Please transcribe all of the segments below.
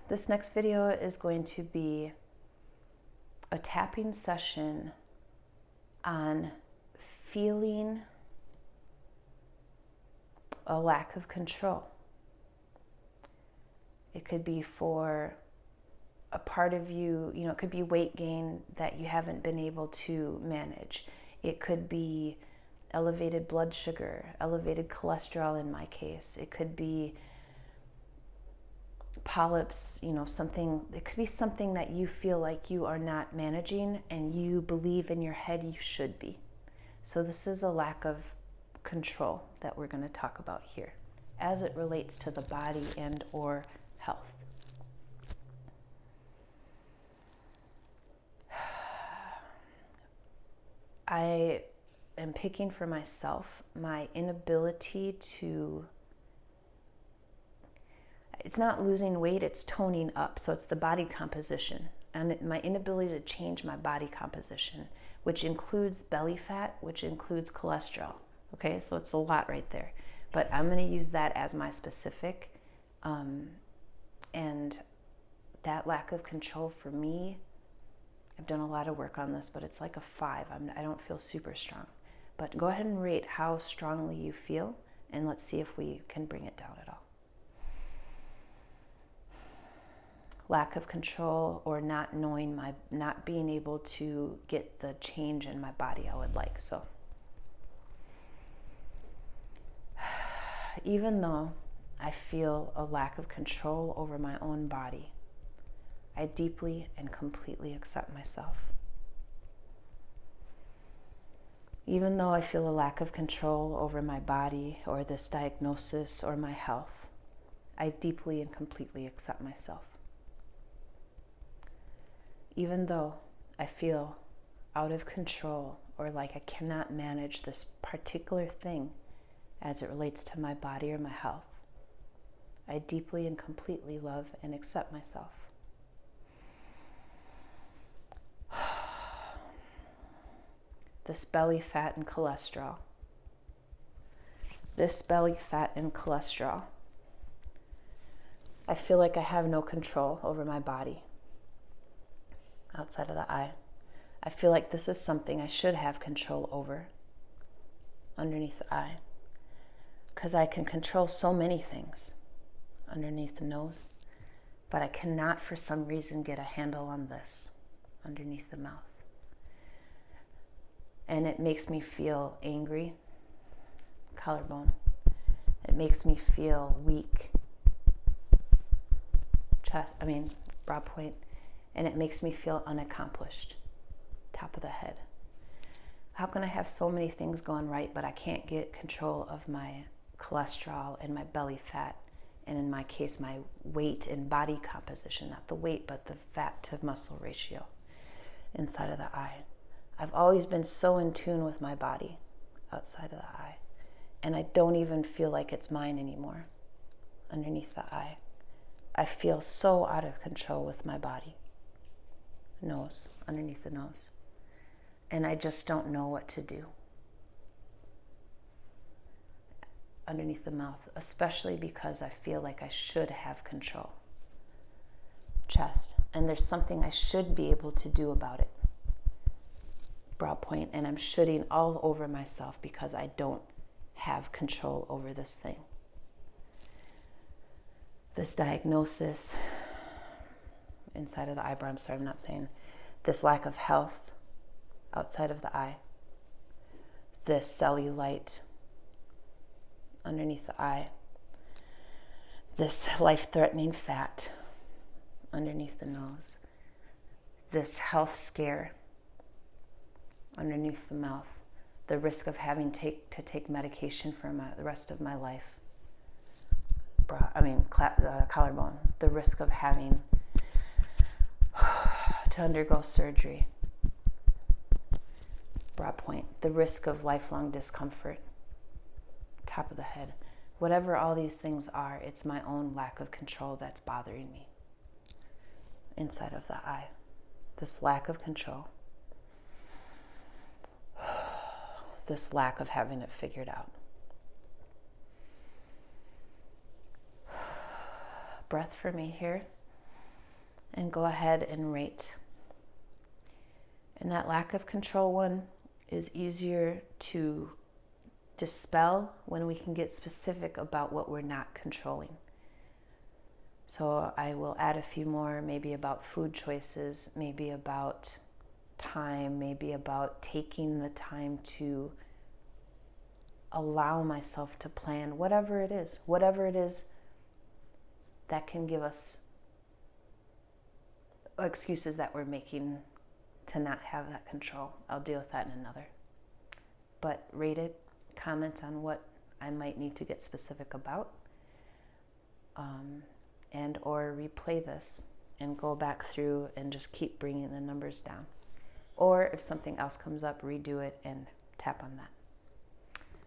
This next video is going to be a tapping session on feeling a lack of control. It could be for a part of you, it could be weight gain that you haven't been able to manage. It could be elevated blood sugar, elevated cholesterol in my case. It could be polyps, it could be something that you feel like you are not managing and you believe in your head you should be. So this is a lack of control that we're going to talk about here as it relates to the body and or health. I am picking for myself my inability to, it's not losing weight, it's toning up. So it's the body composition and my inability to change my body composition, which includes belly fat, which includes cholesterol. Okay, so it's a lot right there. But I'm going to use that as my specific. And that lack of control for me, I've done a lot of work on this, but it's like a 5. I don't feel super strong. But go ahead and rate how strongly you feel, and let's see if we can bring it down at all. Lack of control or not knowing not being able to get the change in my body I would like. So even though I feel a lack of control over my own body, I deeply and completely accept myself. Even though I feel a lack of control over my body or this diagnosis or my health, I deeply and completely accept myself. Even though I feel out of control or like I cannot manage this particular thing as it relates to my body or my health, I deeply and completely love and accept myself. This belly fat and cholesterol. This belly fat and cholesterol. I feel like I have no control over my body outside of the eye. I feel like this is something I should have control over underneath the eye, because I can control so many things underneath the nose, but I cannot for some reason get a handle on this underneath the mouth. And it makes me feel angry, collarbone. It makes me feel weak, brow point. And it makes me feel unaccomplished, top of the head. How can I have so many things going right, but I can't get control of my cholesterol and my belly fat, and in my case, my weight and body composition, not the weight, but the fat to muscle ratio inside of the eye. I've always been so in tune with my body outside of the eye, and I don't even feel like it's mine anymore underneath the eye. I feel so out of control with my body. Nose, underneath the nose. And I just don't know what to do underneath the mouth, especially because I feel like I should have control. Chest, and there's something I should be able to do about it. Brow point, and I'm shooting all over myself because I don't have control over this thing. This diagnosis inside of the eyebrow, I'm not saying this lack of health outside of the eye, this cellulite underneath the eye, this life-threatening fat underneath the nose, this health scare underneath the mouth, the risk of having to take medication for the rest of my life, collarbone, the risk of having to undergo surgery, brow point, the risk of lifelong discomfort, top of the head. Whatever all these things are, it's my own lack of control that's bothering me inside of the eye. This lack of control. This lack of having it figured out. Breath for me here. and go ahead and rate. And that lack of control one is easier to dispel when we can get specific about what we're not controlling. So I will add a few more, maybe about food choices, maybe about time, maybe about taking the time to allow myself to plan, whatever it is that can give us excuses that we're making to not have that control. I'll deal with that in another. But rate it, comment on what I might need to get specific about, and or replay this and go back through and just keep bringing the numbers down. Or if something else comes up, redo it and tap on that.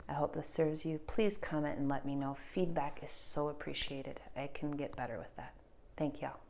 I hope this serves you. Please comment and let me know. Feedback is so appreciated. I can get better with that. Thank y'all.